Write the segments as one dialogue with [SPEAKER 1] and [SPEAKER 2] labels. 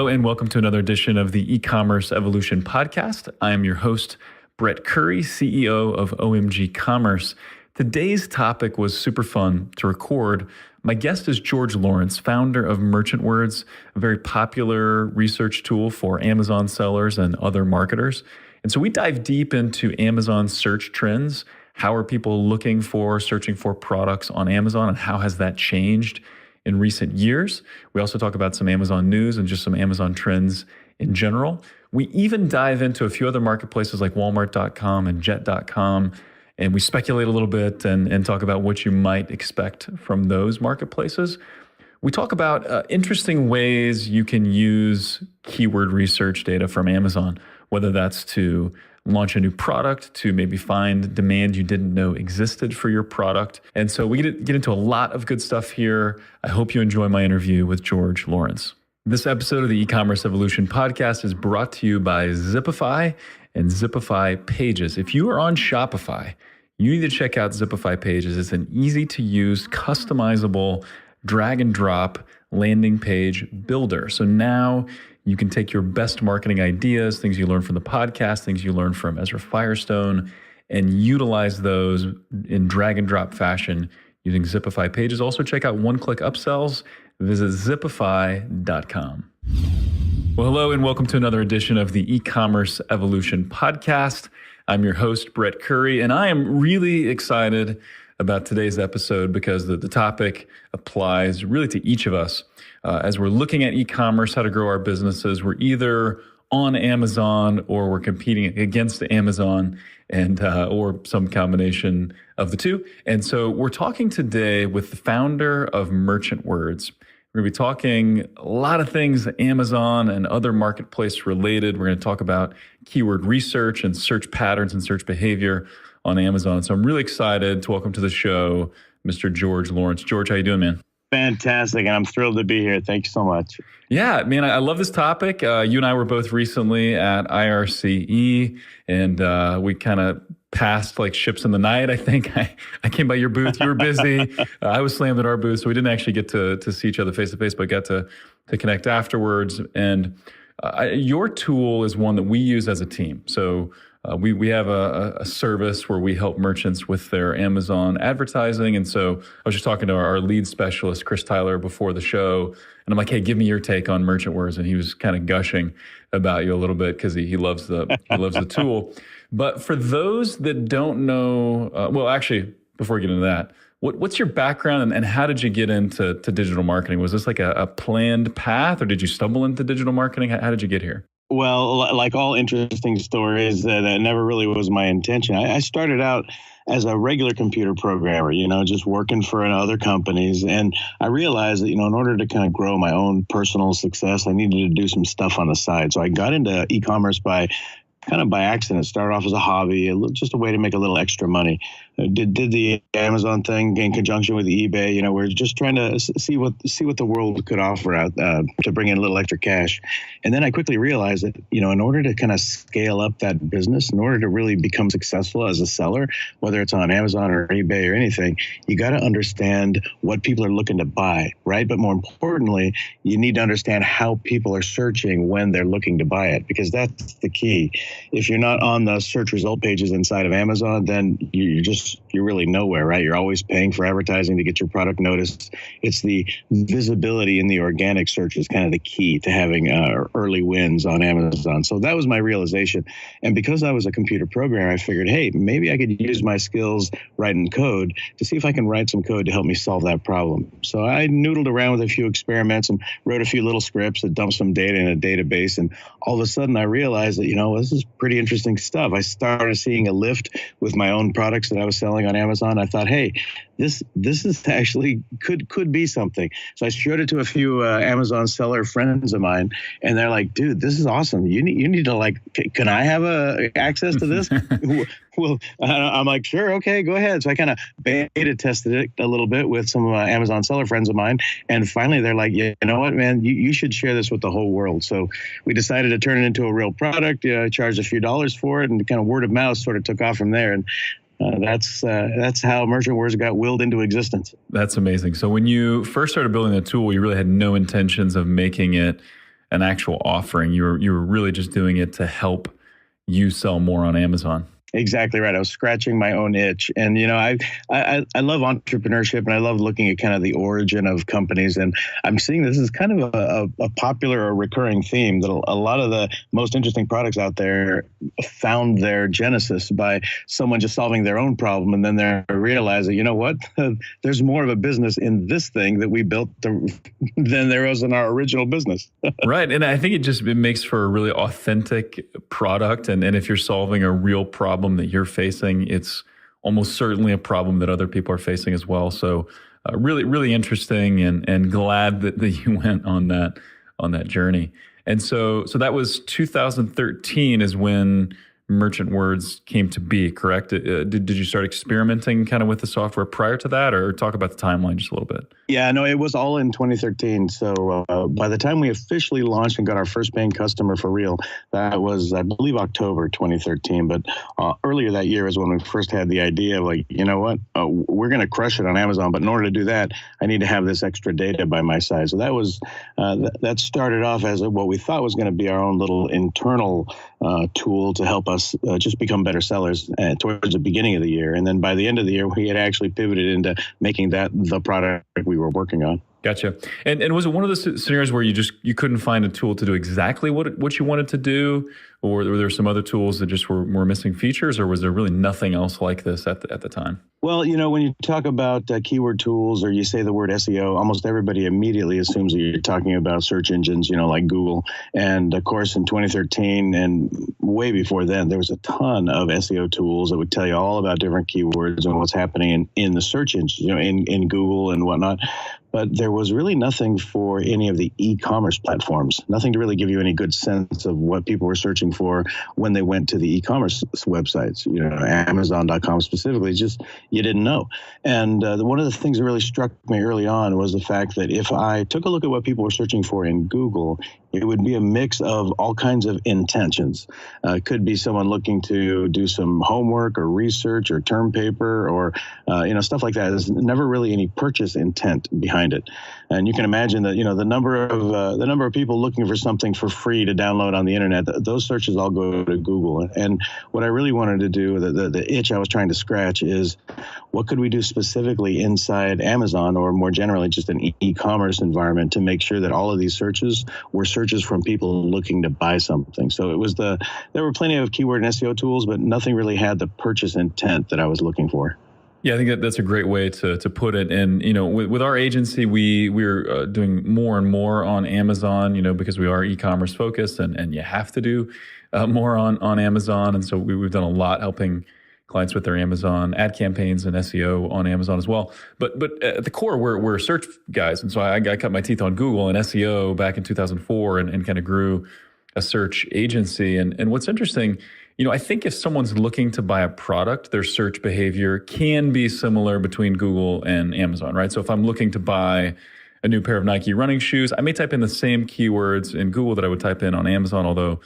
[SPEAKER 1] Hello, and welcome to another edition of the E-Commerce Evolution Podcast. I am your host, Brett Curry, CEO of OMG Commerce. Today's topic was super fun to record. My guest is George Lawrence, founder of Merchant Words, a very popular research tool for Amazon sellers and other marketers. And so we dive deep into Amazon search trends. How are people searching for products on Amazon, and how has that changed in recent years? We also talk about some Amazon news and just some Amazon trends in general. We even dive into a few other marketplaces like Walmart.com and Jet.com, and we speculate a little bit and talk about what you might expect from those marketplaces. We talk about interesting ways you can use keyword research data from Amazon, whether that's to launch a new product, to maybe find demand you didn't know existed for your product. And so we get into a lot of good stuff here. I hope you enjoy my interview with George Lawrence. This episode of the E-Commerce Evolution Podcast is brought to you by Zipify and Zipify Pages. If you are on Shopify, you need to check out Zipify Pages. It's an easy-to-use, customizable, drag and drop landing page builder. So now you can take your best marketing ideas, things you learned from the podcast, things you learned from Ezra Firestone, and utilize those in drag and drop fashion using Zipify Pages. Also check out one-click upsells. Visit zipify.com. Well, hello and welcome to another edition of the E-Commerce Evolution Podcast. I'm your host, Brett Curry, and I am really excited about today's episode because the topic applies really to each of us. As we're looking at e-commerce, how to grow our businesses, we're either on Amazon or we're competing against Amazon and or some combination of the two. And so we're talking today with the founder of Merchant Words. We're going to be talking a lot of things Amazon and other marketplace related. We're going to talk about keyword research and search patterns and search behavior on Amazon. So I'm really excited to welcome to the show Mr. George Lawrence. George, how you doing, man?
[SPEAKER 2] Fantastic. And I'm thrilled to be here. Thank you so much.
[SPEAKER 1] Yeah, man, I love this topic. You and I were both recently at IRCE, and we kind of passed like ships in the night, I think. I came by your booth. You were busy. I was slammed at our booth, so we didn't actually get to see each other face to face, but got to connect afterwards. And your tool is one that we use as a team. So we have a service where we help merchants with their Amazon advertising. And so I was just talking to our lead specialist, Chris Tyler, before the show. And I'm like, hey, give me your take on Merchant Words. And he was kind of gushing about you a little bit because he loves the tool. But for those that don't know, well, actually, before we get into that, what's your background and how did you get into digital marketing? Was this like a planned path, or did you stumble into digital marketing? How did you get here?
[SPEAKER 2] Well, like all interesting stories, that never really was my intention. I started out as a regular computer programmer, just working for other companies. And I realized that, in order to kind of grow my own personal success, I needed to do some stuff on the side. So I got into e-commerce by accident. It started off as a hobby, just a way to make a little extra money. Did the Amazon thing in conjunction with eBay. We're just trying to see what the world could offer out to bring in a little extra cash. And then I quickly realized that, in order to kind of scale up that business, in order to really become successful as a seller, whether it's on Amazon or eBay or anything, you got to understand what people are looking to buy, right? But more importantly, you need to understand how people are searching when they're looking to buy it, because that's the key. If you're not on the search result pages inside of Amazon, then you're really nowhere, right? You're always paying for advertising to get your product noticed. It's the visibility in the organic search is kind of the key to having early wins on Amazon. So that was my realization. And because I was a computer programmer, I figured, hey, maybe I could use my skills writing code to see if I can write some code to help me solve that problem. So I noodled around with a few experiments and wrote a few little scripts that dumped some data in a database. And all of a sudden I realized that, this is pretty interesting stuff. I started seeing a lift with my own products that I was selling on Amazon. I thought, hey, this is actually could be something. So I showed it to a few Amazon seller friends of mine, and they're like, dude, this is awesome. You need to can I have access to this? Well, I'm like, sure, okay, go ahead. So I kind of beta tested it a little bit with some Amazon seller friends of mine. And finally, they're like, yeah, you know what, man, you should share this with the whole world. So we decided to turn it into a real product, charged a few dollars for it, and kind of word of mouth sort of took off from there. And that's how Merchant Words got willed into existence.
[SPEAKER 1] That's amazing. So when you first started building the tool, you really had no intentions of making it an actual offering. You were really just doing it to help you sell more on Amazon.
[SPEAKER 2] Exactly right. I was scratching my own itch. And, I love entrepreneurship, and I love looking at kind of the origin of companies. And I'm seeing this is kind of a popular or recurring theme that a lot of the most interesting products out there found their genesis by someone just solving their own problem. And then they realize that, you know what, there's more of a business in this thing that we built than there was in our original business.
[SPEAKER 1] Right. And I think it makes for a really authentic product. And if you're solving a real problem that you're facing, it's almost certainly a problem that other people are facing as well. So really, really interesting, and glad that you went on that journey. And so that was 2013 is when Merchant Words came to be, correct? Did you start experimenting kind of with the software prior to that, or talk about the timeline just a little bit?
[SPEAKER 2] Yeah, no, it was all in 2013. So by the time we officially launched and got our first paying customer for real, that was, I believe, October 2013. But earlier that year is when we first had the idea of, like, you know what, we're going to crush it on Amazon. But in order to do that, I need to have this extra data by my side. So that was that started off as what we thought was going to be our own little internal tool to help us just become better sellers towards the beginning of the year. And then by the end of the year, we had actually pivoted into making that the product we were working on.
[SPEAKER 1] Gotcha. And was it one of those scenarios where you couldn't find a tool to do exactly what you wanted to do, or were there some other tools that just were missing features, or was there really nothing else like this at the time?
[SPEAKER 2] Well, when you talk about keyword tools, or you say the word SEO, almost everybody immediately assumes that you're talking about search engines, like Google. And of course, in 2013 and way before then, there was a ton of SEO tools that would tell you all about different keywords and what's happening in the search engines, in Google and whatnot. But there was really nothing for any of the e-commerce platforms, nothing to really give you any good sense of what people were searching for when they went to the e-commerce websites, Amazon.com specifically, just you didn't know. And one of the things that really struck me early on was the fact that if I took a look at what people were searching for in Google, it would be a mix of all kinds of intentions. It could be someone looking to do some homework or research or term paper or stuff like that. There's never really any purchase intent behind it. And you can imagine that the number of people looking for something for free to download on the internet, those searches all go to Google. And what I really wanted to do, the itch I was trying to scratch, is what could we do specifically inside Amazon, or more generally just an e-commerce environment, to make sure that all of these searches were searches from people looking to buy something. So it was there were plenty of keyword and SEO tools, but nothing really had the purchase intent that I was looking for.
[SPEAKER 1] Yeah, I think that's a great way to put it. And, with our agency, we're doing more and more on Amazon, because we are e-commerce focused, and you have to do more on Amazon. And so we've done a lot helping clients with their Amazon ad campaigns and SEO on Amazon as well. But at the core, we're search guys. And so I cut my teeth on Google and SEO back in 2004 and kind of grew a search agency. And what's interesting, I think if someone's looking to buy a product, their search behavior can be similar between Google and Amazon, right? So if I'm looking to buy a new pair of Nike running shoes, I may type in the same keywords in Google that I would type in on Amazon, although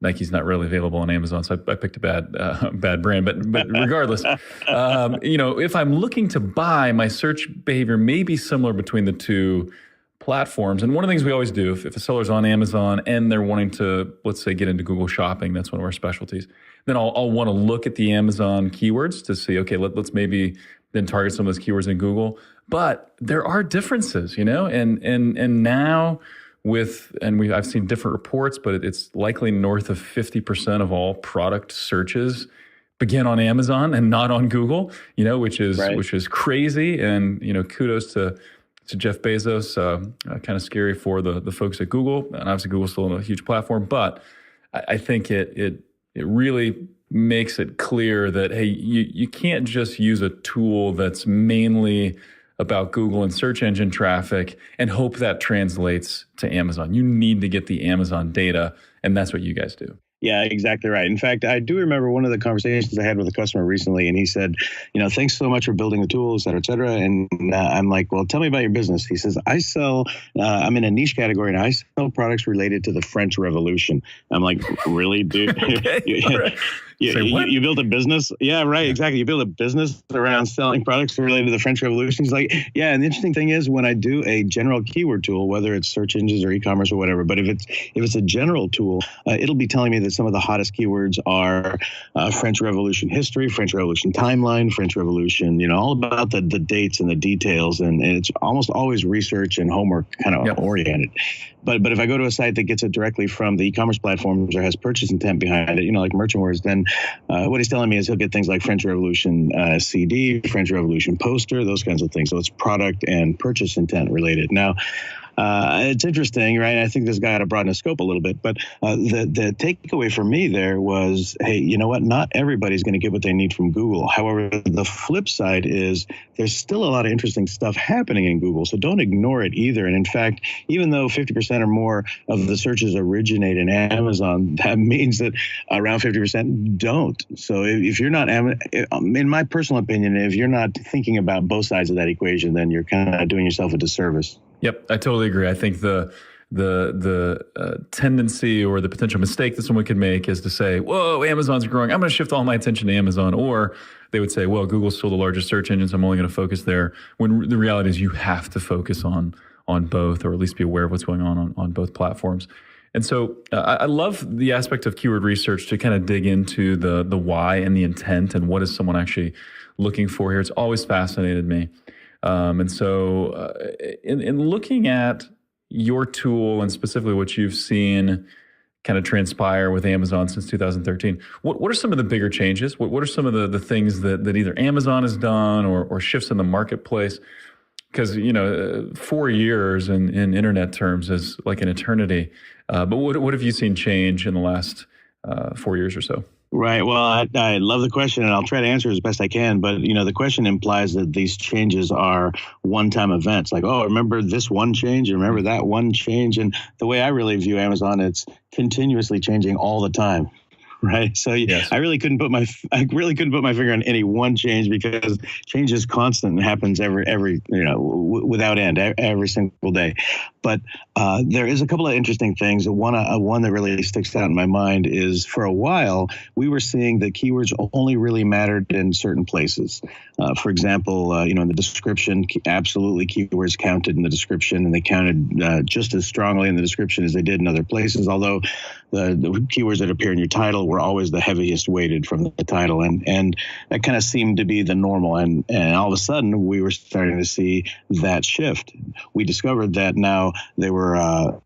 [SPEAKER 1] Nike's not really available on Amazon, so I picked a bad brand. But regardless, if I'm looking to buy, my search behavior may be similar between the two platforms. And one of the things we always do, if a seller's on Amazon and they're wanting to, let's say, get into Google Shopping, that's one of our specialties, then I'll want to look at the Amazon keywords to see, okay, let's maybe then target some of those keywords in Google. But there are differences, and now I've seen different reports, but it's likely north of 50% of all product searches begin on Amazon and not on Google, which is crazy. And, kudos to Jeff Bezos, kind of scary for the folks at Google. And obviously Google's still a huge platform, but I think it really makes it clear that, hey, you can't just use a tool that's mainly about Google and search engine traffic and hope that translates to Amazon. You need to get the Amazon data, and that's what you guys do.
[SPEAKER 2] Yeah, exactly right. In fact, I do remember one of the conversations I had with a customer recently, and he said, thanks so much for building the tool, et cetera, et cetera. And I'm like, well, tell me about your business. He says, I'm in a niche category, and I sell products related to the French Revolution. I'm like, really, dude?
[SPEAKER 1] Okay. Say what?
[SPEAKER 2] You built a business. Yeah, right.
[SPEAKER 1] Yeah.
[SPEAKER 2] Exactly. You build a business around selling products related to the French Revolution. He's like, yeah. And the interesting thing is when I do a general keyword tool, whether it's search engines or e-commerce or whatever, but if it's a general tool, it'll be telling me that some of the hottest keywords are French Revolution history, French Revolution timeline, French Revolution, all about the dates and the details. And it's almost always research and homework kind of oriented. But if I go to a site that gets it directly from the e-commerce platforms or has purchase intent behind it, like Merchant Wars, then what he's telling me is he'll get things like French Revolution CD, French Revolution poster, those kinds of things. So it's product and purchase intent related. Now, it's interesting, right? I think this guy had to broaden his scope a little bit, but the takeaway for me there was, hey, you know what? Not everybody's going to get what they need from Google. However, the flip side is there's still a lot of interesting stuff happening in Google, so don't ignore it either. And in fact, even though 50% or more of the searches originate in Amazon, that means that around 50% don't. So if you're not, in my personal opinion, if you're not thinking about both sides of that equation, then you're kind of doing yourself a disservice.
[SPEAKER 1] Yep, I totally agree. I think the tendency or the potential mistake that someone could make is to say, whoa, Amazon's growing, I'm going to shift all my attention to Amazon. Or they would say, well, Google's still the largest search engine, so I'm only going to focus there. When the reality is you have to focus on both, or at least be aware of what's going on both platforms. And so I love the aspect of keyword research to kind of dig into the why and the intent and what is someone actually looking for here. It's always fascinated me. And so in looking at your tool and specifically what you've seen kind of transpire with Amazon since 2013, what are some of the bigger changes? What are some of the things that either Amazon has done or shifts in the marketplace? Because, 4 years in internet terms is like an eternity. But what have you seen change in the last 4 years or so?
[SPEAKER 2] Right. Well, I love the question, and I'll try to answer as best I can. But, the question implies that these changes are one-time events. Like, oh, remember this one change? Remember that one change? And the way I really view Amazon, it's continuously changing all the time. Right. So yes. I really couldn't put my finger on any one change because change is constant and happens every without end every single day. But there is a couple of interesting things. One that really sticks out in my mind is for a while we were seeing that keywords only really mattered in certain places. For example, in the description, absolutely keywords counted in the description, and they counted just as strongly in the description as they did in other places. Although the keywords that appear in your title were always the heaviest weighted from the title, and that kind of seemed to be the normal. And all of a sudden, we were starting to see that shift. We discovered that now they were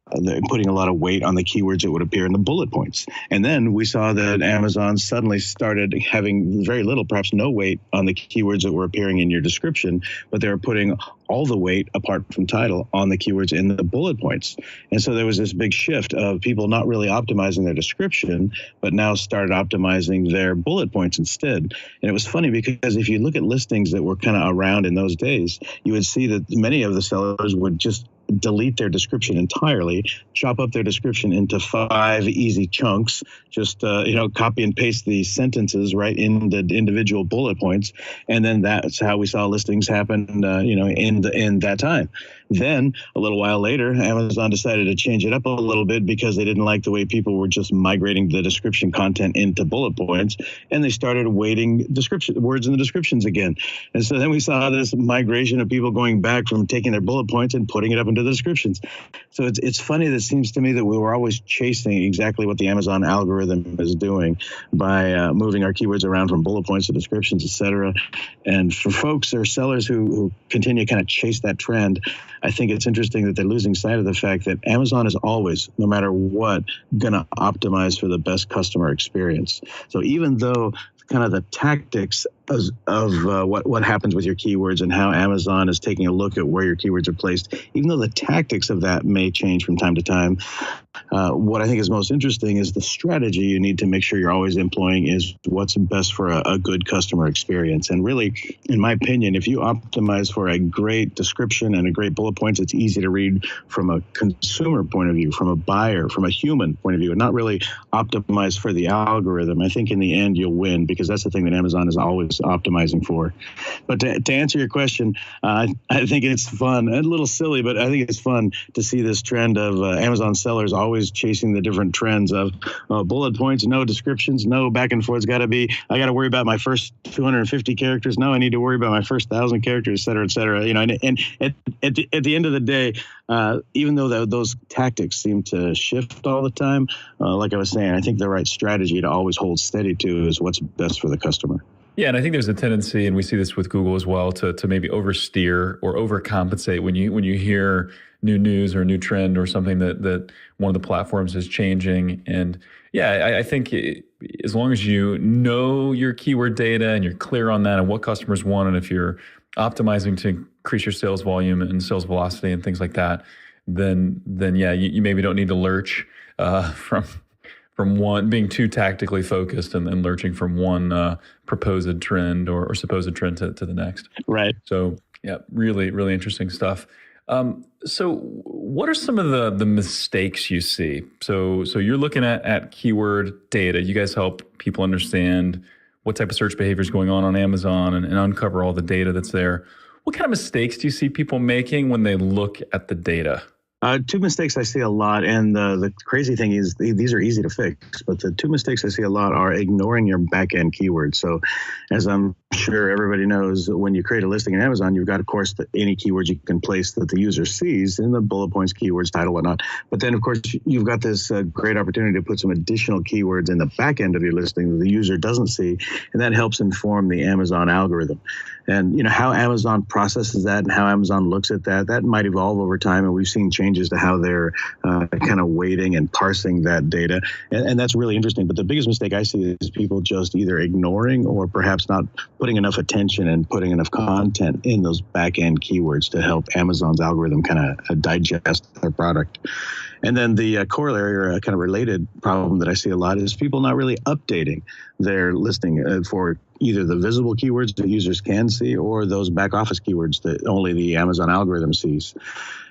[SPEAKER 2] putting a lot of weight on the keywords that would appear in the bullet points. And then we saw that Amazon suddenly started having very little, perhaps no weight on the keywords that were appearing in your description, but they were putting all the weight apart from title on the keywords in the bullet points. And so there was this big shift of people not really optimizing their description, but now started optimizing their bullet points instead. And it was funny because if you look at listings that were kind of around in those days, you would see that many of the sellers would just delete their description entirely, chop up their description into 5 easy chunks, just copy and paste the sentences right in the individual bullet points, and then that's how we saw listings happen in that time. Then a little while later, Amazon decided to change it up a little bit because they didn't like the way people were just migrating the description content into bullet points, and they started weighting words in the descriptions again. And so then we saw this migration of people going back from taking their bullet points and putting it up into the descriptions. So it's funny that it seems to me that we were always chasing exactly what the Amazon algorithm is doing by moving our keywords around from bullet points to descriptions, et cetera. And for folks or sellers who continue to kind of chase that trend, I think it's interesting that they're losing sight of the fact that Amazon is always, no matter what, going to optimize for the best customer experience. So even though kind of the tactics of what happens with your keywords and how Amazon is taking a look at where your keywords are placed, even though the tactics of that may change from time to time, what I think is most interesting is the strategy you need to make sure you're always employing is what's best for a good customer experience. And really, in my opinion, if you optimize for a great description and a great bullet points, it's easy to read from a consumer point of view, from a buyer, from a human point of view, and not really optimize for the algorithm. I think in the end, you'll win because that's the thing that Amazon is always optimizing for. But to answer your question, I think it's fun, a little silly, but I think it's fun to see this trend of Amazon sellers always always chasing the different trends of bullet points, no descriptions, no back and forth. I got to worry about my first 250 characters. No, I need to worry about my first 1,000 characters, et cetera, et cetera. And at the end of the day, even though those tactics seem to shift all the time, like I was saying, I think the right strategy to always hold steady to is what's best for the customer.
[SPEAKER 1] Yeah, and I think there's a tendency, and we see this with Google as well, to maybe oversteer or overcompensate when you hear new news or a new trend or something that one of the platforms is changing. And yeah, I think as long as you know your keyword data and you're clear on that and what customers want, and if you're optimizing to increase your sales volume and sales velocity and things like that, then yeah, you maybe don't need to lurch from one, being too tactically focused and lurching from one proposed trend or supposed trend to the next.
[SPEAKER 2] Right.
[SPEAKER 1] So yeah, really, really interesting stuff. So what are some of the mistakes you see? So you're looking at keyword data. You guys help people understand what type of search behavior is going on Amazon and uncover all the data that's there. What kind of mistakes do you see people making when they look at the data?
[SPEAKER 2] Two mistakes I see a lot, and the crazy thing is these are easy to fix, but the two mistakes I see a lot are ignoring your back-end keywords. So as I'm sure everybody knows, when you create a listing in Amazon, you've got, of course, any keywords you can place that the user sees in the bullet points, keywords, title, whatnot. But then, of course, you've got this great opportunity to put some additional keywords in the back end of your listing that the user doesn't see, and that helps inform the Amazon algorithm. And how Amazon processes that and how Amazon looks at that might evolve over time, and we've seen changes to how they're kind of weighting and parsing that data, and that's really interesting. But the biggest mistake I see is people just either ignoring or perhaps not putting enough attention and putting enough content in those back-end keywords to help Amazon's algorithm kind of digest their product. And then the corollary or kind of related problem that I see a lot is people not really updating their listing for either the visible keywords that users can see or those back office keywords that only the Amazon algorithm sees.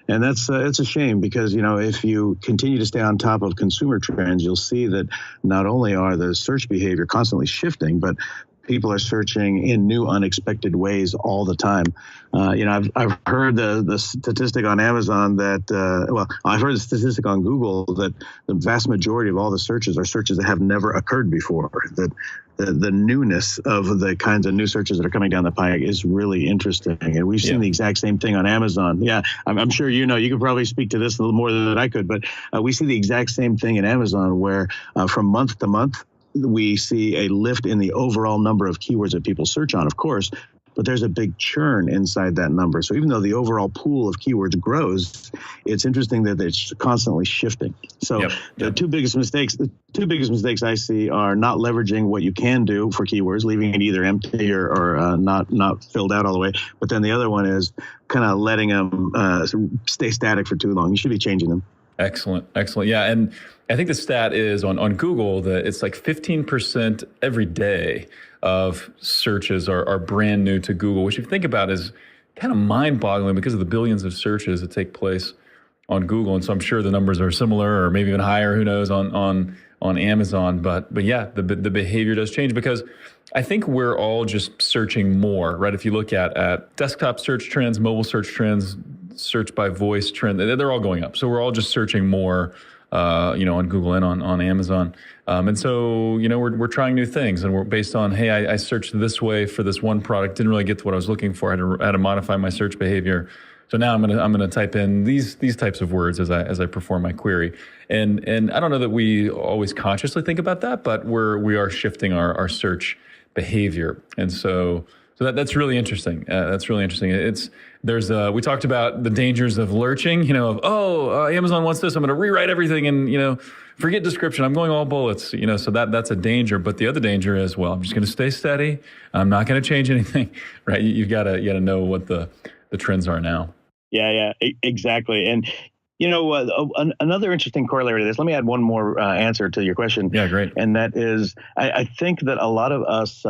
[SPEAKER 2] And it's a shame because, if you continue to stay on top of consumer trends, you'll see that not only are the search behavior constantly shifting, but people are searching in new, unexpected ways all the time. I've heard the statistic on Amazon that, I've heard the statistic on Google that the vast majority of all the searches are searches that have never occurred before. That the newness of the kinds of new searches that are coming down the pike is really interesting. And we've seen the exact same thing on Amazon. Yeah, I'm sure you could probably speak to this a little more than I could, but we see the exact same thing in Amazon where from month to month, we see a lift in the overall number of keywords that people search on, of course, but there's a big churn inside that number. So even though the overall pool of keywords grows, it's interesting that it's constantly shifting. So the two biggest mistakes I see are not leveraging what you can do for keywords, leaving it either empty or not filled out all the way. But then the other one is kind of letting them stay static for too long. You should be changing them.
[SPEAKER 1] Excellent. Yeah. And I think the stat is on Google that it's like 15% every day of searches are brand new to Google, which if you think about is kind of mind-boggling because of the billions of searches that take place on Google. And so I'm sure the numbers are similar or maybe even higher, who knows, on Amazon. But yeah, the behavior does change because I think we're all just searching more, right? If you look at desktop search trends, mobile search trends, search by voice trend, they're all going up. So we're all just searching more, on Google and on Amazon. And so, we're trying new things and we're based on, hey, I searched this way for this one product, didn't really get to what I was looking for. I had to modify my search behavior. So now I'm gonna type in these types of words as I perform my query. And I don't know that we always consciously think about that, but we are shifting our search behavior. And so that's really interesting. That's really interesting. We talked about the dangers of lurching, Amazon wants this, I'm going to rewrite everything and, forget description. I'm going all bullets, so that's a danger. But the other danger is, well, I'm just going to stay steady. I'm not going to change anything, right? You've got to know what the trends are now.
[SPEAKER 2] Yeah, exactly. And another interesting corollary to this, let me add one more answer to your question.
[SPEAKER 1] Yeah, great.
[SPEAKER 2] And that is, I think that a lot of us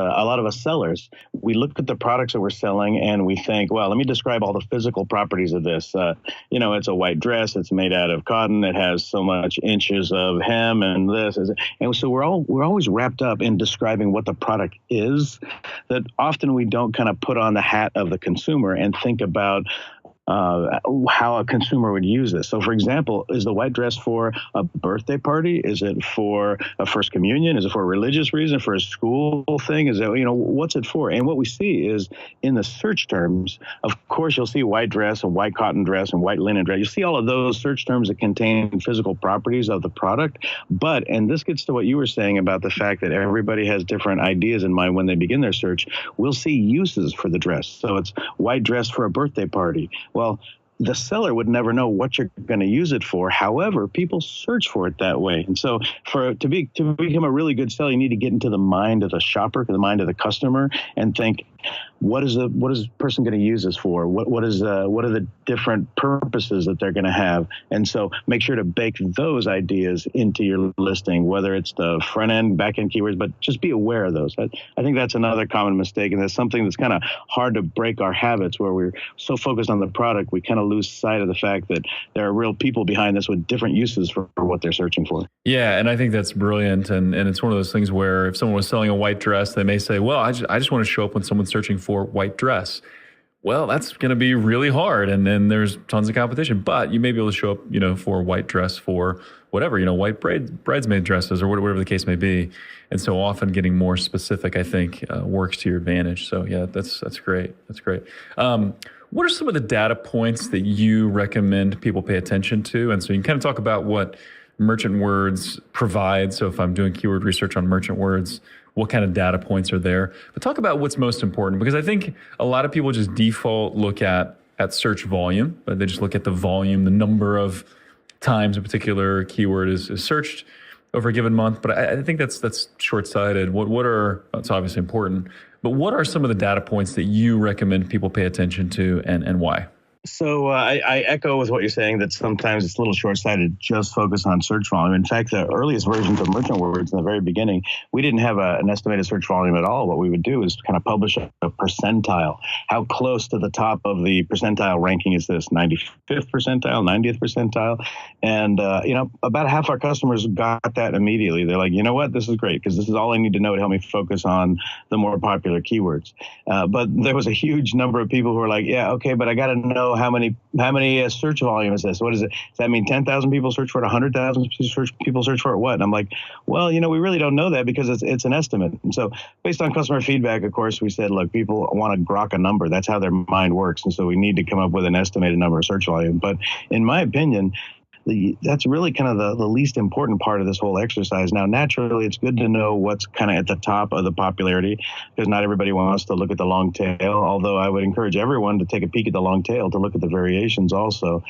[SPEAKER 2] sellers, we look at the products that we're selling and we think, well, let me describe all the physical properties of this. It's a white dress. It's made out of cotton. It has so much inches of hem and this. And so we're always wrapped up in describing what the product is, that often we don't kind of put on the hat of the consumer and think about how a consumer would use this. So, for example, is the white dress for a birthday party? Is it for a first communion? Is it for a religious reason? For a school thing? Is that, what's it for? And what we see is in the search terms, of course, you'll see white dress and white cotton dress and white linen dress. You see all of those search terms that contain physical properties of the product. But, and this gets to what you were saying about the fact that everybody has different ideas in mind when they begin their search, we'll see uses for the dress. So it's white dress for a birthday party. Well, the seller would never know what you're going to use it for. However, people search for it that way. And so to become a really good seller, you need to get into the mind of the shopper, the mind of the customer, and think, what is the person going to use this for? What are the different purposes that they're going to have? And so make sure to bake those ideas into your listing, whether it's the front end, back end keywords, but just be aware of those. I think that's another common mistake. And that's something that's kind of hard to break our habits, where we're so focused on the product, we kind of lose sight of the fact that there are real people behind this with different uses for what they're searching for.
[SPEAKER 1] Yeah, and I think that's brilliant. And it's one of those things where if someone was selling a white dress, they may say, well, I just want to show up when someone's searching for white dress. Well, that's going to be really hard. And then there's tons of competition, but you may be able to show up, for a white dress for whatever, white bridesmaid dresses or whatever the case may be. And so often getting more specific, I think, works to your advantage. So yeah, that's great. That's great. What are some of the data points that you recommend people pay attention to? And so you can kind of talk about what Merchant Words provide. So if I'm doing keyword research on Merchant Words, what kind of data points are there? But talk about what's most important, because I think a lot of people just default look at search volume, but they just look at the volume, the number of times a particular keyword is searched over a given month. But I think that's short-sighted. It's obviously important, but what are some of the data points that you recommend people pay attention to, and why?
[SPEAKER 2] So I echo with what you're saying, that sometimes it's a little short-sighted, just focus on search volume. In fact, the earliest versions of Merchant Words in the very beginning, we didn't have an estimated search volume at all. What we would do is kind of publish a percentile. How close to the top of the percentile ranking is this? 95th percentile, 90th percentile? And, about half our customers got that immediately. They're like, you know what, this is great, because this is all I need to know to help me focus on the more popular keywords. But there was a huge number of people who were like, yeah, okay, but I got to know how many search volume is this? What is it? Does that mean 10,000 people search for it, 100,000 people search for it? What? And I'm like, well, we really don't know that, because it's an estimate. And so based on customer feedback, of course, we said, look, people want to grok a number. That's how their mind works. And so we need to come up with an estimated number of search volume. But in my opinion, that's really kind of the least important part of this whole exercise. Now, naturally, it's good to know what's kind of at the top of the popularity, because not everybody wants to look at the long tail, although I would encourage everyone to take a peek at the long tail to look at the variations also.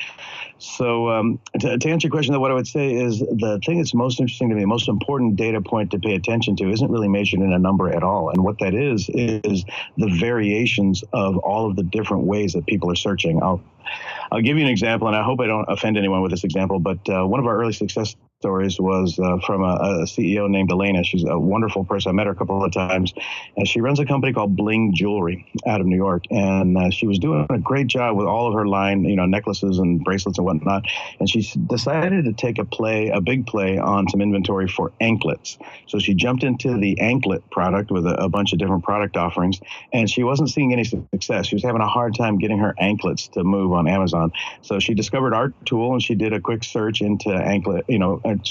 [SPEAKER 2] So to answer your question, though, what I would say is the thing that's most interesting to me, most important data point to pay attention to, isn't really measured in a number at all. And what that is the variations of all of the different ways that people are searching. I'll give you an example, and I hope I don't offend anyone with this example, but one of our early success stories was from a CEO named Elena. She's a wonderful person. I met her a couple of times, and she runs a company called Bling Jewelry out of New York. And she was doing a great job with all of her line, necklaces and bracelets and whatnot. And she decided to take a big play on some inventory for anklets. So she jumped into the anklet product with a bunch of different product offerings, and she wasn't seeing any success. She was having a hard time getting her anklets to move on Amazon. So she discovered our tool, and she did a quick search into anklet,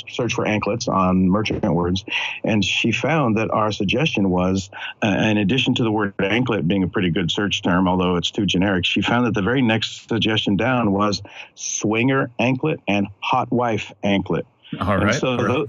[SPEAKER 2] search for anklets on Merchant Words. And she found that our suggestion was, in addition to the word anklet being a pretty good search term, although it's too generic, she found that the very next suggestion down was swinger anklet and hot wife anklet.
[SPEAKER 1] All right.
[SPEAKER 2] So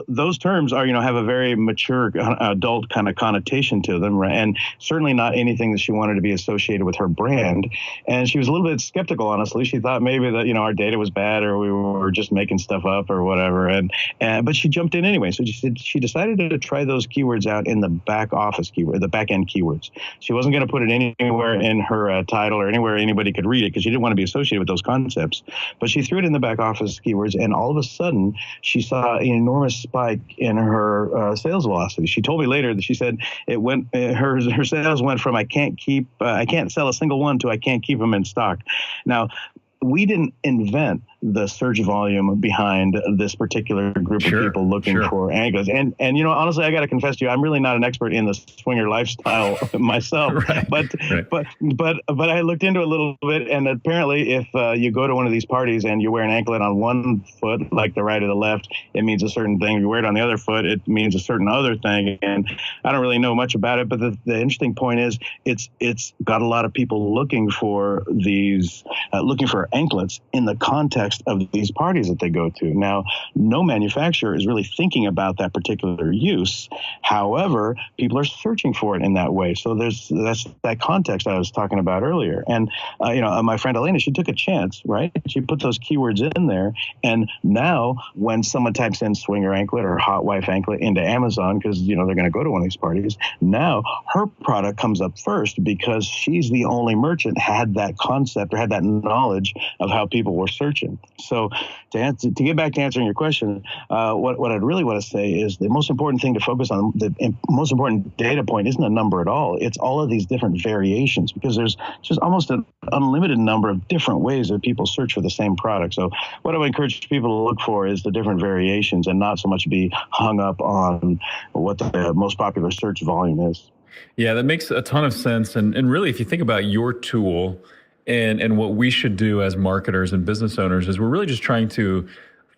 [SPEAKER 2] those terms are, have a very mature adult kind of connotation to them, right? And certainly not anything that she wanted to be associated with her brand. And she was a little bit skeptical, honestly. She thought maybe that, our data was bad, or we were just making stuff up or whatever. But she jumped in anyway. So she decided to try those keywords out in the back office keyword, the back end keywords. She wasn't going to put it anywhere in her title or anywhere anybody could read it, because she didn't want to be associated with those concepts. But she threw it in the back office keywords, and all of a sudden she saw an enormous spike in her sales velocity. She told me later that she said her sales went from I can't sell a single one to I can't keep them in stock. Now, we didn't invent the search volume behind this particular group of people looking for anglers. And honestly, I got to confess to you, I'm really not an expert in the swinger lifestyle myself, but I looked into it a little bit, and apparently if you go to one of these parties and you wear an anklet on one foot, like the right or the left, it means a certain thing. If you wear it on the other foot, it means a certain other thing. And I don't really know much about it, but the interesting point is it's got a lot of people looking for anklets in the context of these parties that they go to. Now, no manufacturer is really thinking about that particular use. However, people are searching for it in that way. So that's that context I was talking about earlier. And my friend Elena, she took a chance, right? She put those keywords in there, and now when someone types in swinger anklet or hot wife anklet into Amazon, because they're going to go to one of these parties, now her product comes up first because she's the only merchant had that concept or had that knowledge of how people were searching. So to get back to answering your question, what I'd really want to say is the most important thing to focus on, the most important data point isn't a number at all. It's all of these different variations, because there's just almost an unlimited number of different ways that people search for the same product. So what I would encourage people to look for is the different variations and not so much be hung up on what the most popular search volume is.
[SPEAKER 1] Yeah, that makes a ton of sense. And really, if you think about your tool and what we should do as marketers and business owners, is we're really just trying to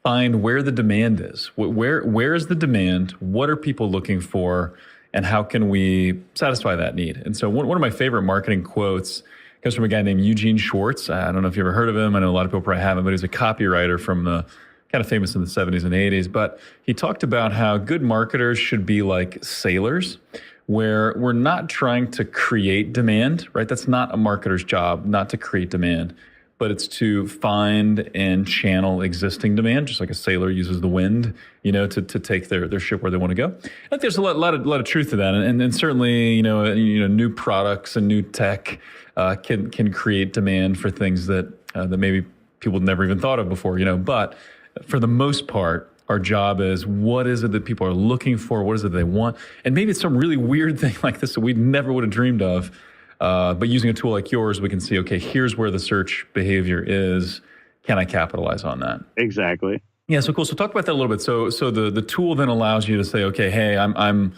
[SPEAKER 1] find where the demand is. Where is the demand? What are people looking for? And how can we satisfy that need? And so one of my favorite marketing quotes comes from a guy named Eugene Schwartz. I don't know if you ever heard of him. I know a lot of people probably haven't, but he's a copywriter from the kind of famous in the 70s and 80s. But he talked about how good marketers should be like sailors, where we're not trying to create demand, right? That's not a marketer's job, not to create demand, but it's to find and channel existing demand, just like a sailor uses the wind, to take their ship where they want to go. I think there's a lot of truth to that, and certainly, new products and new tech can create demand for things that maybe people never even thought of before, But for the most part, our job is, what is it that people are looking for? What is it they want? And maybe it's some really weird thing like this that we never would have dreamed of. But using a tool like yours, we can see, okay, here's where the search behavior is. Can I capitalize on that?
[SPEAKER 2] Exactly.
[SPEAKER 1] Yeah, so cool. So talk about that a little bit. So the tool then allows you to say, okay, hey, I'm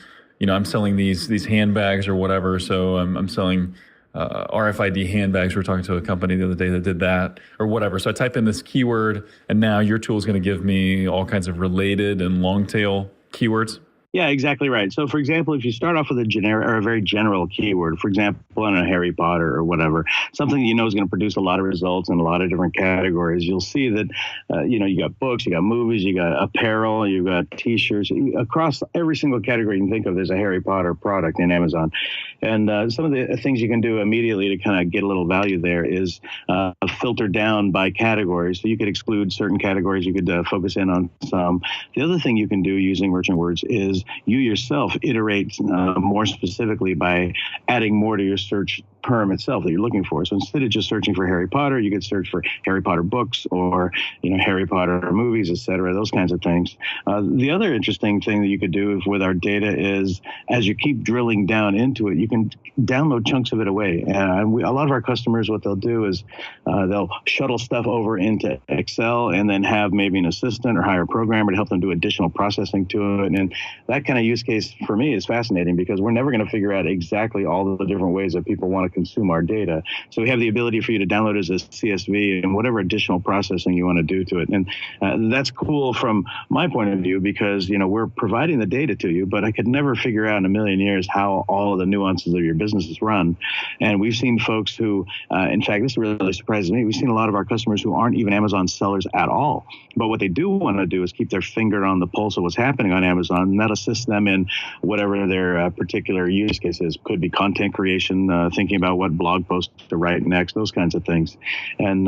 [SPEAKER 1] selling these handbags or whatever. So I'm selling RFID handbags. We were talking to a company the other day that did that or whatever. So I type in this keyword, and now your tool is going to give me all kinds of related and long tail keywords.
[SPEAKER 2] Yeah, exactly right. So, for example, if you start off with a generic or a very general keyword, for example, on a Harry Potter or whatever, something that is going to produce a lot of results in a lot of different categories, you'll see that, you got books, you got movies, you got apparel, you got T-shirts. Across every single category you can think of, there's a Harry Potter product in Amazon. And some of the things you can do immediately to kind of get a little value there is filter down by categories. So you could exclude certain categories. You could focus in on some. The other thing you can do using merchant words is you yourself iterate more specifically by adding more to your search term itself that you're looking for. So instead of just searching for Harry Potter, you could search for Harry Potter books or, Harry Potter movies, et cetera, those kinds of things. The other interesting thing that you could do with our data is as you keep drilling down into it, you can download chunks of it away. A lot of our customers, what they'll do is they'll shuttle stuff over into Excel and then have maybe an assistant or hire a programmer to help them do additional processing to it. And that kind of use case for me is fascinating because we're never going to figure out exactly all the different ways that people want to consume our data. So we have the ability for you to download it as a CSV and whatever additional processing you want to do to it. And that's cool from my point of view because, we're providing the data to you, but I could never figure out in a million years how all of the nuances of your business is run. And we've seen folks who, in fact, this really surprises me. We've seen a lot of our customers who aren't even Amazon sellers at all. But what they do want to do is keep their finger on the pulse of what's happening on Amazon, and that assists them in whatever their particular use case is. Could be content creation, thinking about what blog post to write next, those kinds of things. And,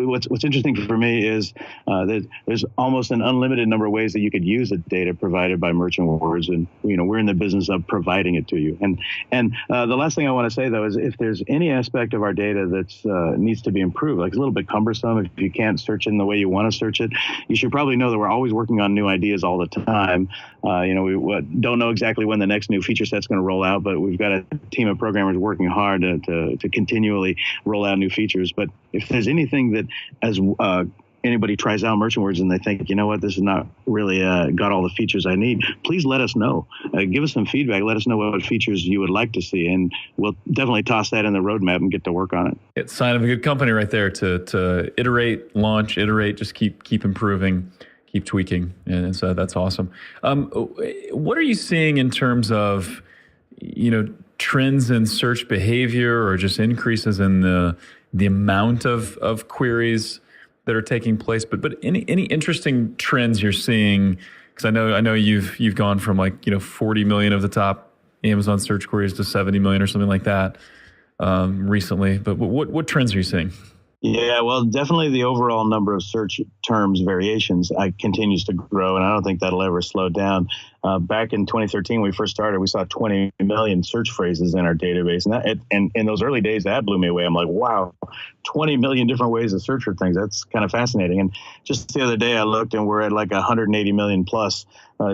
[SPEAKER 2] what's interesting for me is that there's almost an unlimited number of ways that you could use the data provided by merchant words. And, we're in the business of providing it to you. And the last thing I want to say, though, is if there's any aspect of our data that needs to be improved, like it's a little bit cumbersome, if you can't search in the way you want to search it, you should probably know that we're always working on new ideas all the time. We don't know exactly when the next new feature set's going to roll out, but we've got a team of programmers working hard to continually roll out new features. But if there's anything that as anybody tries out Merchant Words and they think, you know what, this is not really got all the features I need, please let us know. Give us some feedback. Let us know what features you would like to see, and we'll definitely toss that in the roadmap and get to work on it.
[SPEAKER 1] It's a sign of a good company right there to iterate, launch, iterate, just keep improving, keep tweaking. And so that's awesome. What are you seeing in terms of, trends in search behavior or just increases in the amount of queries that are taking place? But any interesting trends you're seeing? Because I know you've gone from 40 million of the top Amazon search queries to 70 million or something like that recently. But what trends are you seeing?
[SPEAKER 2] Yeah, well, definitely the overall number of search terms variations continues to grow, and I don't think that'll ever slow down. Back in 2013, when we first started, we saw 20 million search phrases in our database. And in those early days, that blew me away. I'm like, wow, 20 million different ways to search for things. That's kind of fascinating. And just the other day, I looked and we're at 180 million plus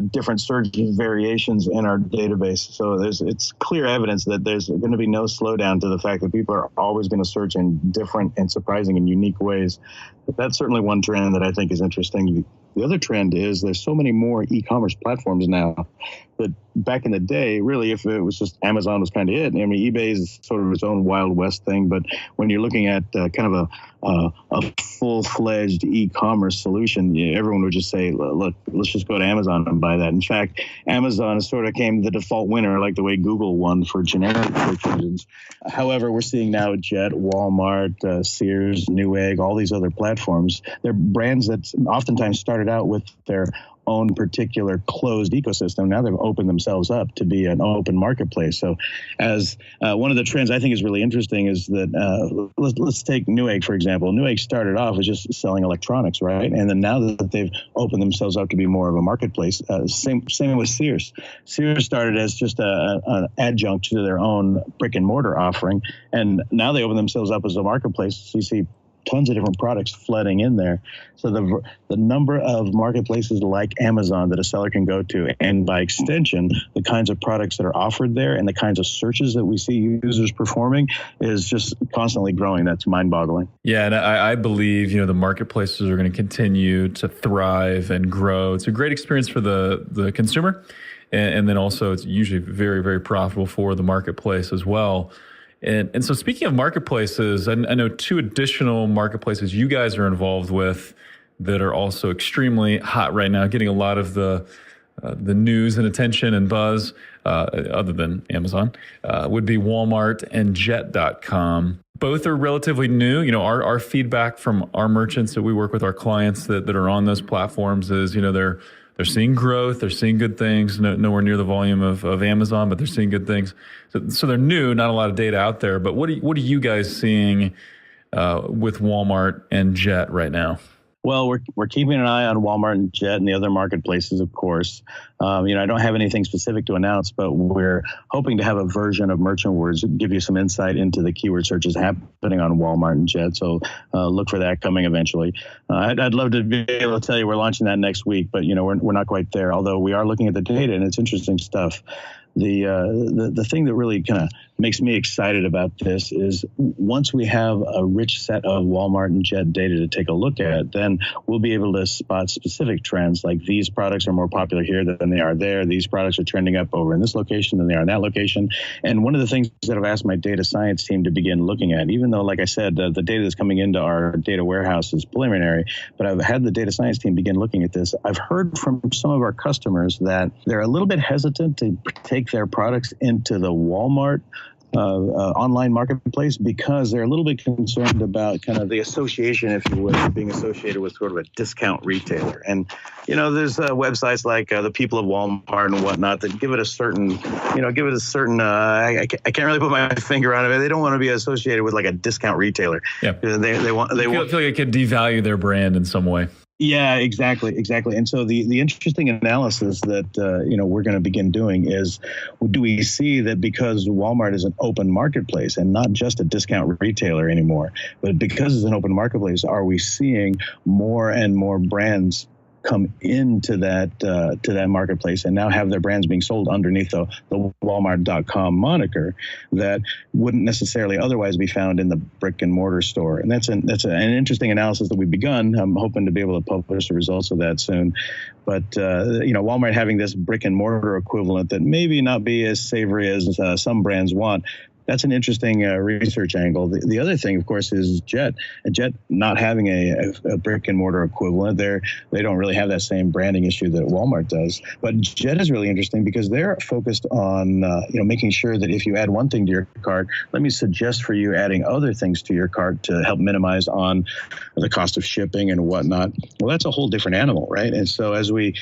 [SPEAKER 2] different search variations in our database. So it's clear evidence that there's going to be no slowdown to the fact that people are always going to search in different and surprising and unique ways. But that's certainly one trend that I think is interesting. The other trend is there's so many more e-commerce platforms now that back in the day, really, if it was just Amazon was kind of it. I mean, eBay is sort of its own Wild West thing. But when you're looking at kind of a full-fledged e-commerce solution, everyone would just say, look, let's just go to Amazon and buy that. In fact, Amazon sort of came the default winner, like the way Google won for generic search engines. However, we're seeing now Jet, Walmart, Sears, Newegg, all these other platforms. They're brands that oftentimes started out with their own particular closed ecosystem. Now they've opened themselves up to be an open marketplace. So as one of the trends I think is really interesting is that let's take Newegg, for example. Newegg started off as just selling electronics, right? And then now that they've opened themselves up to be more of a marketplace, same with Sears. Sears started as just an adjunct to their own brick and mortar offering. And now they open themselves up as a marketplace. So you see tons of different products flooding in there. So the number of marketplaces like Amazon that a seller can go to, and by extension, the kinds of products that are offered there and the kinds of searches that we see users performing is just constantly growing. That's mind-boggling.
[SPEAKER 1] Yeah, and I believe the marketplaces are going to continue to thrive and grow. It's a great experience for the consumer, and then also it's usually very, very profitable for the marketplace as well. And so speaking of marketplaces, I know two additional marketplaces you guys are involved with that are also extremely hot right now, getting a lot of the news and attention and buzz, other than Amazon, would be Walmart and Jet.com. Both are relatively new. Our feedback from our merchants that we work with, our clients that are on those platforms is, they're seeing growth, they're seeing good things, nowhere near the volume of Amazon, but they're seeing good things. So they're new, not a lot of data out there. But what are you guys seeing with Walmart and Jet right now?
[SPEAKER 2] Well, we're keeping an eye on Walmart and Jet and the other marketplaces, of course. I don't have anything specific to announce, but we're hoping to have a version of Merchant Words give you some insight into the keyword searches happening on Walmart and Jet. So look for that coming eventually. I'd love to be able to tell you we're launching that next week, but we're not quite there. Although we are looking at the data, and it's interesting stuff. The thing that really kind of makes me excited about this is once we have a rich set of Walmart and Jet data to take a look at, then we'll be able to spot specific trends like these products are more popular here than they are there. These products are trending up over in this location than they are in that location. And one of the things that I've asked my data science team to begin looking at, even though, like I said, the data that's coming into our data warehouse is preliminary, but I've had the data science team begin looking at this. I've heard from some of our customers that they're a little bit hesitant to take their products into the Walmart online marketplace because they're a little bit concerned about kind of the association, if you would, being associated with sort of a discount retailer. And, there's websites like the People of Walmart and whatnot that give it a certain, I can't really put my finger on it. They don't want to be associated with like a discount retailer.
[SPEAKER 1] Yeah. They feel like it could devalue their brand in some way.
[SPEAKER 2] Yeah, exactly. And so the interesting analysis that we're going to begin doing is, do we see that because Walmart is an open marketplace and not just a discount retailer anymore, but because it's an open marketplace, are we seeing more and more brands come into that marketplace and now have their brands being sold underneath the Walmart.com moniker that wouldn't necessarily otherwise be found in the brick and mortar store. And that's an interesting analysis that we've begun. I'm hoping to be able to publish the results of that soon. But Walmart having this brick and mortar equivalent that maybe not be as savory as some brands want. That's an interesting research angle. The other thing, of course, is Jet. Jet not having a brick and mortar equivalent. They don't really have that same branding issue that Walmart does. But Jet is really interesting because they're focused on making sure that if you add one thing to your cart, let me suggest for you adding other things to your cart to help minimize on the cost of shipping and whatnot. Well, that's a whole different animal, right? And so as we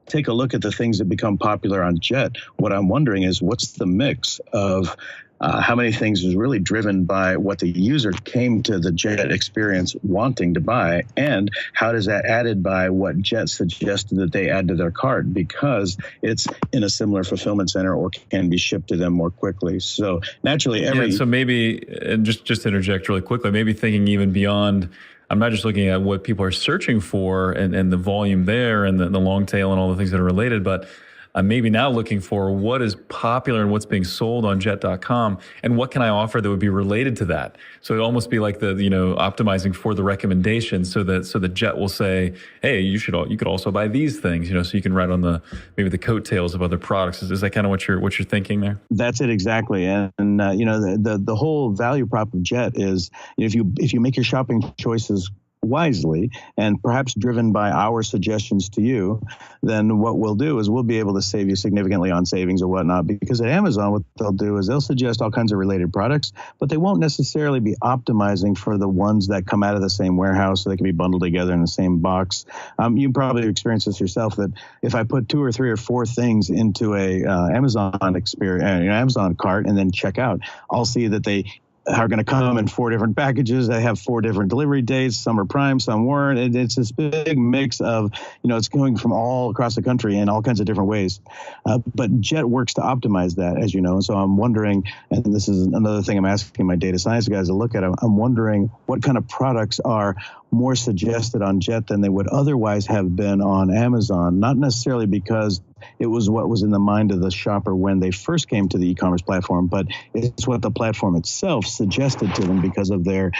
[SPEAKER 2] take a look at the things that become popular on Jet, what I'm wondering is what's the mix of how many things is really driven by what the user came to the Jet experience wanting to buy, and how does that added by what Jet suggested that they add to their cart because it's in a similar fulfillment center or can be shipped to them more quickly. So naturally,
[SPEAKER 1] so maybe, and just to interject really quickly, maybe thinking even beyond. I'm not just looking at what people are searching for and the volume there and the long tail and all the things that are related, but I'm maybe now looking for what is popular and what's being sold on jet.com and what can I offer that would be related to that. So it'd almost be like the, optimizing for the recommendation so that Jet will say, hey, you could also buy these things, so you can ride on maybe the coattails of other products. Is that kind of what you're thinking there?
[SPEAKER 2] That's it exactly. And the whole value prop of Jet is if you make your shopping choices wisely and perhaps driven by our suggestions to you, then what we'll do is we'll be able to save you significantly on savings or whatnot. Because at Amazon, what they'll do is they'll suggest all kinds of related products, but they won't necessarily be optimizing for the ones that come out of the same warehouse so they can be bundled together in the same box. You probably experienced this yourself that if I put 2 or 3 or 4 things into a Amazon experience, Amazon cart and then check out, I'll see that they are going to come in 4 different packages. They have 4 different delivery dates. Some are prime, some weren't. It's this big mix of, it's going from all across the country in all kinds of different ways. But Jet works to optimize that, as you know. And so I'm wondering, and this is another thing I'm asking my data science guys to look at, I'm wondering what kind of products are more suggested on Jet than they would otherwise have been on Amazon, not necessarily because it was what was in the mind of the shopper when they first came to the e-commerce platform, but it's what the platform itself suggested to them because of their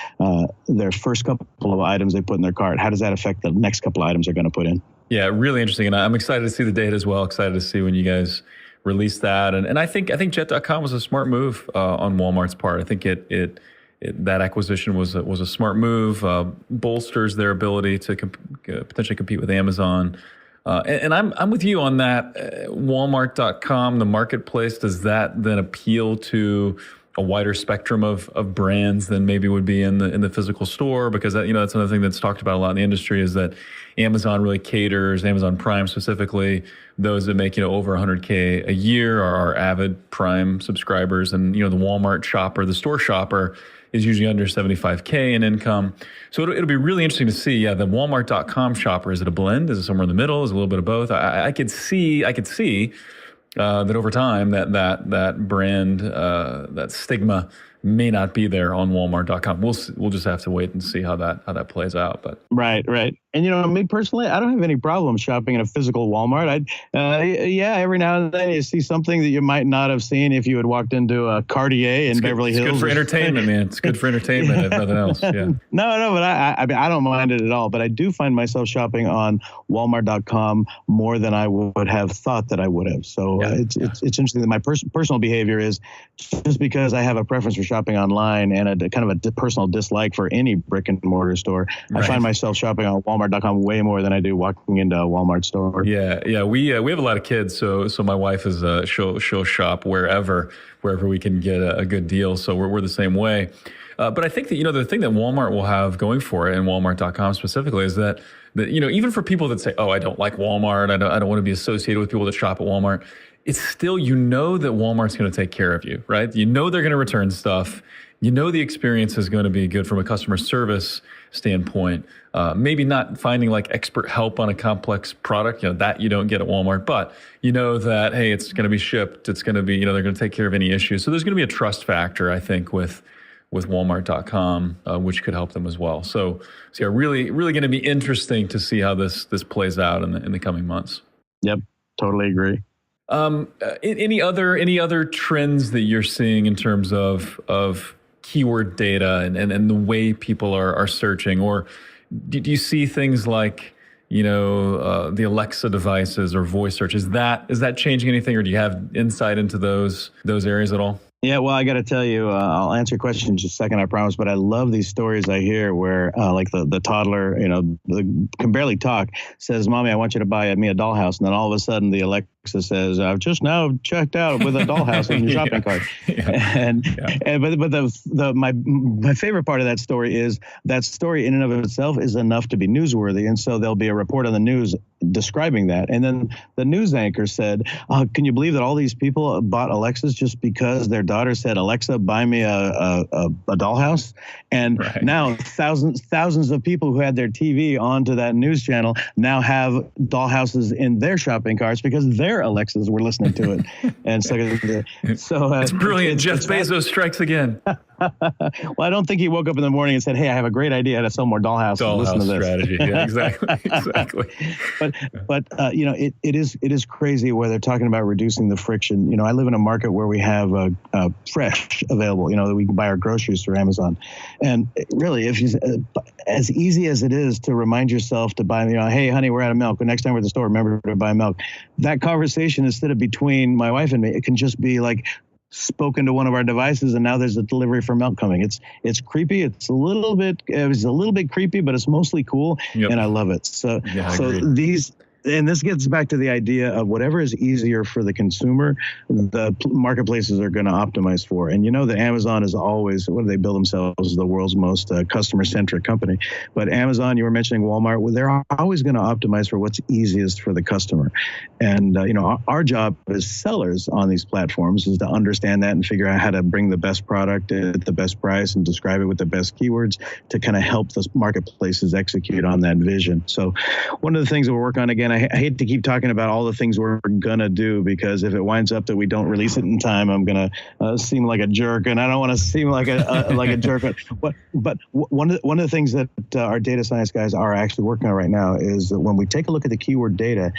[SPEAKER 2] first couple of items they put in their cart. How does that affect the next couple of items they're going to put in?
[SPEAKER 1] Yeah, really interesting. And I'm excited to see the data as well, excited to see when you guys release that. And I think Jet.com was a smart move on Walmart's part. I think that acquisition was a smart move, bolsters their ability to potentially compete with Amazon. And I'm with you on that. Walmart.com, the marketplace, does that then appeal to a wider spectrum of brands than maybe would be in the physical store? Because that's another thing that's talked about a lot in the industry is that Amazon really caters, Amazon Prime specifically, those that make over 100K a year are avid Prime subscribers, and the Walmart shopper, the store shopper, is usually under 75K in income. So it'll be really interesting to see, the Walmart.com shopper, is it a blend? Is it somewhere in the middle? Is it a little bit of both? I could see that over time that brand, that stigma may not be there on Walmart.com. We'll just have to wait and see how that plays out. But
[SPEAKER 2] Right. And me personally, I don't have any problem shopping in a physical Walmart. Every now and then you see something that you might not have seen if you had walked into a Cartier in Beverly Hills.
[SPEAKER 1] It's good for entertainment, man. It's good for entertainment, if nothing else. Yeah.
[SPEAKER 2] No, but I don't mind it at all. But I do find myself shopping on Walmart.com more than I would have thought that I would have. So it's interesting that my personal behavior is just because I have a preference for shopping online and a kind of a personal dislike for any brick and mortar store. Right. I find myself shopping on Walmart.com way more than I do walking into a Walmart store.
[SPEAKER 1] Yeah. We have a lot of kids, so my wife is she'll shop wherever we can get a good deal. So we're the same way. But I think that the thing that Walmart will have going for it, and Walmart.com specifically, is that even for people that say, oh, I don't like Walmart, I don't want to be associated with people that shop at Walmart, it's still, that Walmart's going to take care of you, right? They're going to return stuff. The experience is going to be good from a customer service standpoint. Maybe not finding like expert help on a complex product, that you don't get at Walmart, but that, hey, it's going to be shipped. It's going to be, they're going to take care of any issues. So there's going to be a trust factor, I think, with with Walmart.com, which could help them as well. So yeah, really going to be interesting to see how this plays out in the coming months.
[SPEAKER 2] Yep, totally agree.
[SPEAKER 1] Any other trends that you're seeing in terms of keyword data and the way people are searching, or do you see things like the Alexa devices or voice search? Is that changing anything, or do you have insight into those areas at all?
[SPEAKER 2] Yeah, well, I got to tell you, I'll answer your question in just a second, I promise. But I love these stories I hear where, like the toddler, can barely talk, says, "Mommy, I want you to buy me a dollhouse," and then all of a sudden the Alexa says, "I've just now checked out with a dollhouse in your shopping cart." But my favorite part of that story is that story in and of itself is enough to be newsworthy, and so there'll be a report on the news describing that, and then the news anchor said, "Can you believe that all these people bought Alexas just because their daughter said, 'Alexa, buy me a dollhouse'?" And now thousands of people who had their TV onto that news channel now have dollhouses in their shopping carts because their Alexas were listening to it. And so
[SPEAKER 1] it's brilliant. Jeff Bezos strikes again.
[SPEAKER 2] Well, I don't think he woke up in the morning and said, "Hey, I have a great idea how to sell more dollhouses. Listen to this."
[SPEAKER 1] Strategy. Yeah, exactly.
[SPEAKER 2] But it is crazy where they're talking about reducing the friction. I live in a market where we have fresh available. That we can buy our groceries through Amazon, and really, if as easy as it is to remind yourself to buy, "Hey, honey, we're out of milk. The next time we're at the store, remember to buy milk." That conversation, instead of between my wife and me, it can just be like spoken to one of our devices, and now there's a delivery for milk coming. It's creepy. It was a little bit creepy, but it's mostly cool, and I love it. So this gets back to the idea of whatever is easier for the consumer, the marketplaces are going to optimize for. And that Amazon is always, what do they bill themselves as the world's most customer-centric company? But Amazon, you were mentioning Walmart, they're always going to optimize for what's easiest for the customer. And, our job as sellers on these platforms is to understand that and figure out how to bring the best product at the best price and describe it with the best keywords to kind of help the marketplaces execute on that vision. So one of the things that we're working on, again, I hate to keep talking about all the things we're going to do, because if it winds up that we don't release it in time, I'm going to seem like a jerk, and I don't want to seem like a jerk. But one of the things that our data science guys are actually working on right now is that when we take a look at the keyword data,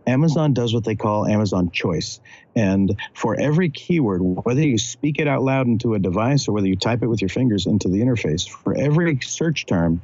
[SPEAKER 2] Amazon does what they call Amazon choice. And for every keyword, whether you speak it out loud into a device or whether you type it with your fingers into the interface, for every search term,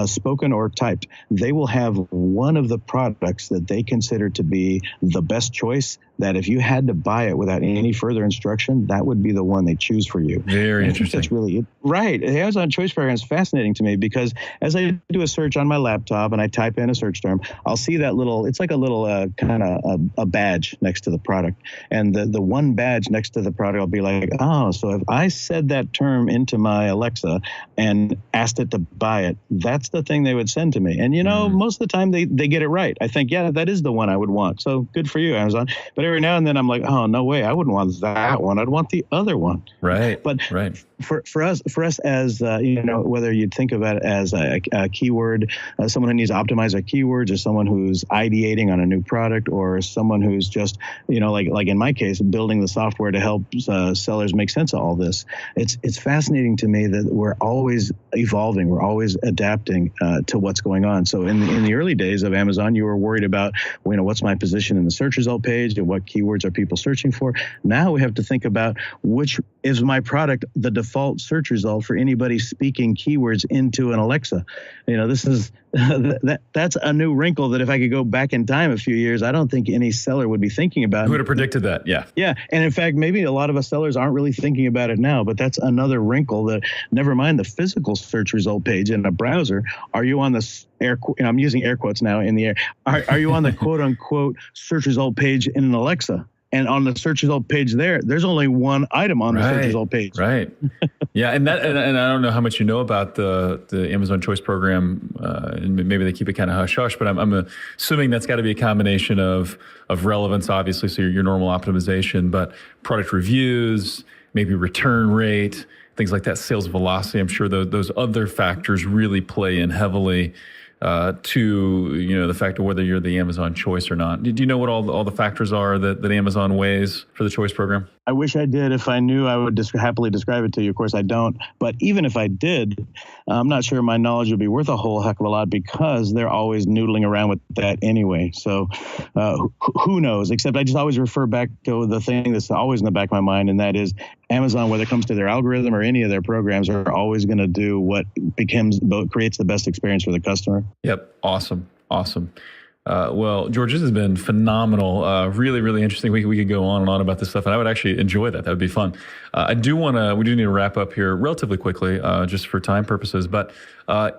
[SPEAKER 2] spoken or typed, they will have one of the products that they consider to be the best choice, that if you had to buy it without any further instruction, that would be the one they choose for you.
[SPEAKER 1] Very interesting.
[SPEAKER 2] That's really right. The Amazon Choice Program is fascinating to me because as I do a search on my laptop and I type in a search term, I'll see that it's like a little kind of a badge next to the product. And the one badge next to the product will be like, oh, so if I said that term into my Alexa and asked it to buy it, that's the thing they would send to me. And, most of the time they get it right. I think, yeah, that is the one I would want. So good for you, Amazon. But every now and then I'm like, oh, no way, I wouldn't want that one. I'd want the other one.
[SPEAKER 1] Right.
[SPEAKER 2] But for us as, whether you'd think of it as a keyword, someone who needs to optimize our keywords, or someone who's ideating on a new product, or someone who's just, like in my case, building the software to help sellers make sense of all this. It's fascinating to me that we're always evolving. We're always adapting to what's going on. So in the early days of Amazon, you were worried about, what's my position in the search result page and what keywords are people searching for. Now we have to think about which is my product the default search result for anybody speaking keywords into an Alexa. This is that's a new wrinkle that if I could go back in time a few years, I don't think any seller would be thinking about.
[SPEAKER 1] Who would have predicted that? Yeah.
[SPEAKER 2] Yeah. And in fact, maybe a lot of us sellers aren't really thinking about it now, but that's another wrinkle that, never mind the physical search result page in a browser. Are you on the I'm using air quotes now in the air. Are you on the quote unquote search result page in an Alexa? And on the search result page there's only one item on the search result page. Right.
[SPEAKER 1] Yeah. And I don't know how much you know about the Amazon Choice Program, and maybe they keep it kind of hush-hush, but I'm assuming that's got to be a combination of relevance, obviously, so your normal optimization, but product reviews, maybe return rate, things like that, sales velocity. I'm sure those other factors really play in heavily to the fact of whether you're the Amazon choice or not. Do you know what all the factors are that Amazon weighs for the choice program?
[SPEAKER 2] I wish I did. If I knew, I would happily describe it to you. Of course, I don't. But even if I did, I'm not sure my knowledge would be worth a whole heck of a lot because they're always noodling around with that anyway. So who knows? Except I just always refer back to the thing that's always in the back of my mind, and that is Amazon, whether it comes to their algorithm or any of their programs, are always going to do what creates the best experience for the customer.
[SPEAKER 1] Yep. Awesome. Well, George, this has been phenomenal. Really, really interesting. We could go on and on about this stuff, and I would actually enjoy that. That would be fun. We do need to wrap up here relatively quickly, just for time purposes. But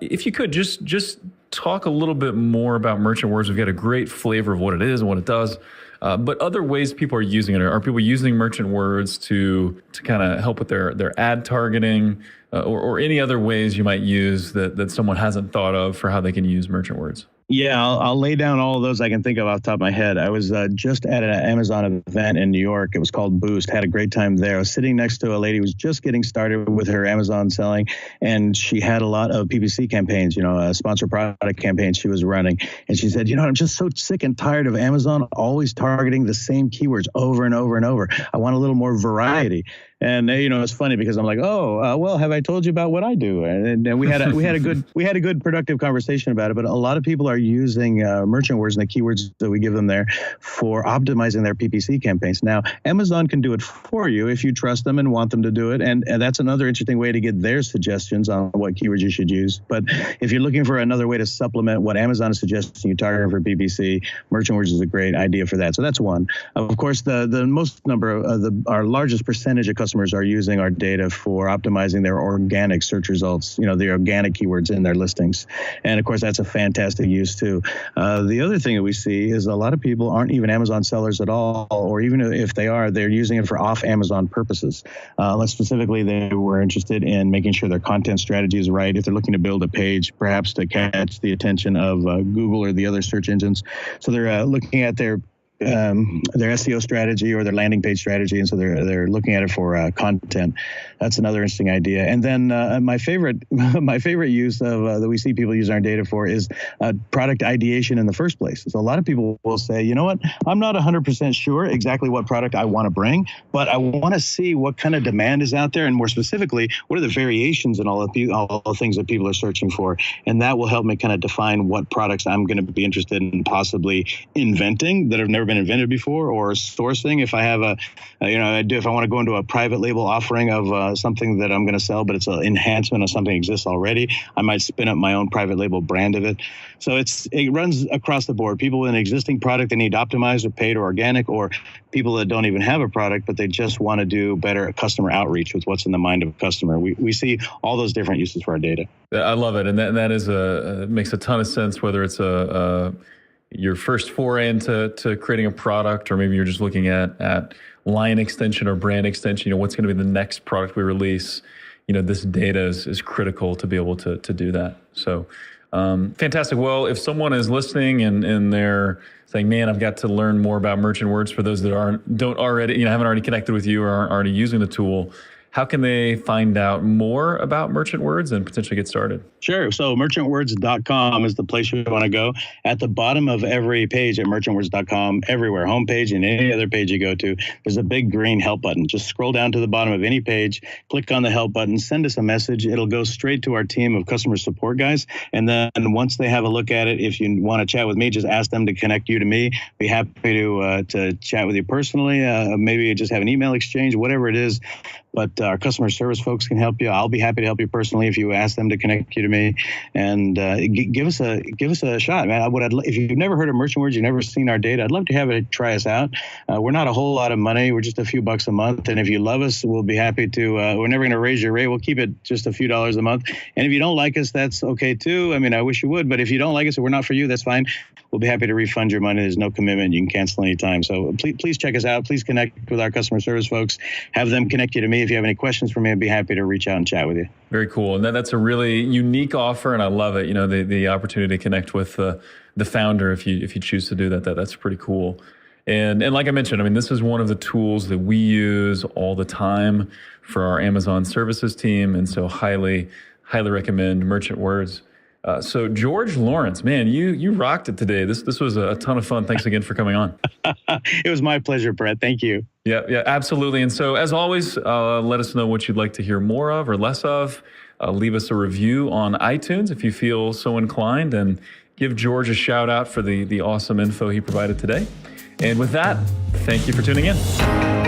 [SPEAKER 1] if you could just talk a little bit more about Merchant Words. We've got a great flavor of what it is and what it does. But other ways people are using it. Are people using Merchant Words to kind of help with their ad targeting, or any other ways you might use that someone hasn't thought of for how they can use Merchant Words?
[SPEAKER 2] Yeah, I'll lay down all of those I can think of off the top of my head. I was just at an Amazon event in New York. It was called Boost. Had a great time there. I was sitting next to a lady who was just getting started with her Amazon selling, and she had a lot of PPC campaigns, sponsored product campaigns she was running. And she said, I'm just so sick and tired of Amazon always targeting the same keywords over and over and over. I want a little more variety. And it's funny because I'm like, well, have I told you about what I do? And we had a good productive conversation about it. But a lot of people are using Merchant Words and the keywords that we give them there for optimizing their PPC campaigns. Now, Amazon can do it for you if you trust them and want them to do it. And that's another interesting way to get their suggestions on what keywords you should use. But if you're looking for another way to supplement what Amazon is suggesting you target for PPC, Merchant Words is a great idea for that. So that's one. Of course, the most number of our largest percentage of customers are using our data for optimizing their organic search results, the organic keywords in their listings. And of course, that's a fantastic use too. The other thing that we see is a lot of people aren't even Amazon sellers at all, or even if they are, they're using it for off Amazon purposes. Specifically, they were interested in making sure their content strategy is right. If they're looking to build a page, perhaps to catch the attention of Google or the other search engines. So they're looking at their SEO strategy or their landing page strategy, and so they're looking at it for content. That's another interesting idea. And then my favorite use of that we see people use our data for is product ideation in the first place. So a lot of people will say, you know what, I'm not 100% sure exactly what product I want to bring, but I want to see what kind of demand is out there, and more specifically, what are the variations in all the things that people are searching for, and that will help me kind of define what products I'm going to be interested in possibly inventing that have never been invented before, or sourcing if I have if I want to go into a private label offering of something that I'm going to sell, but it's an enhancement of something that exists already, I might spin up my own private label brand of it. So it runs across the board. People with an existing product they need optimized or paid or organic, or people that don't even have a product, but they just want to do better customer outreach with what's in the mind of a customer. We see all those different uses for our data.
[SPEAKER 1] I love it. And that is makes a ton of sense, whether it's your first foray into creating a product, or maybe you're just looking at line extension or brand extension. What's going to be the next product we release? This data is critical to be able to do that. So fantastic. Well, if someone is listening and they're saying, man, I've got to learn more about Merchant Words, for those that haven't already connected with you or aren't already using the tool, how can they find out more about Merchant Words and potentially get started?
[SPEAKER 2] Sure. So merchantwords.com is the place you want to go. At the bottom of every page at merchantwords.com, everywhere, homepage and any other page you go to, there's a big green help button. Just scroll down to the bottom of any page, click on the help button, send us a message. It'll go straight to our team of customer support guys. And then once they have a look at it, if you want to chat with me, just ask them to connect you to me. Be happy to chat with you personally. Maybe just have an email exchange, whatever it is. But our customer service folks can help you. I'll be happy to help you personally if you ask them to connect you to me. And give us a shot, man. If you've never heard of Merchant Words, you've never seen our data, I'd love to have it try us out. We're not a whole lot of money. We're just a few bucks a month. And if you love us, we'll be happy to. We're never going to raise your rate. We'll keep it just a few dollars a month. And if you don't like us, that's okay too. I mean, I wish you would. But if you don't like us or we're not for you, that's fine. We'll be happy to refund your money. There's no commitment. You can cancel anytime. So please check us out. Please connect with our customer service folks. Have them connect you to me. If you have any questions for me, I'd be happy to reach out and chat with you.
[SPEAKER 1] Very cool. And that's a really unique offer, and I love it. The opportunity to connect with the founder if you choose to do that. That's pretty cool. And like I mentioned, this is one of the tools that we use all the time for our Amazon services team, and so highly recommend Merchant Words. So George Lawrence, man, you rocked it today. This was a ton of fun. Thanks again for coming on.
[SPEAKER 2] It was my pleasure, Brett. Thank you.
[SPEAKER 1] Yeah, absolutely. And so as always, let us know what you'd like to hear more of or less of. Leave us a review on iTunes if you feel so inclined, and give George a shout out for the awesome info he provided today. And with that, thank you for tuning in.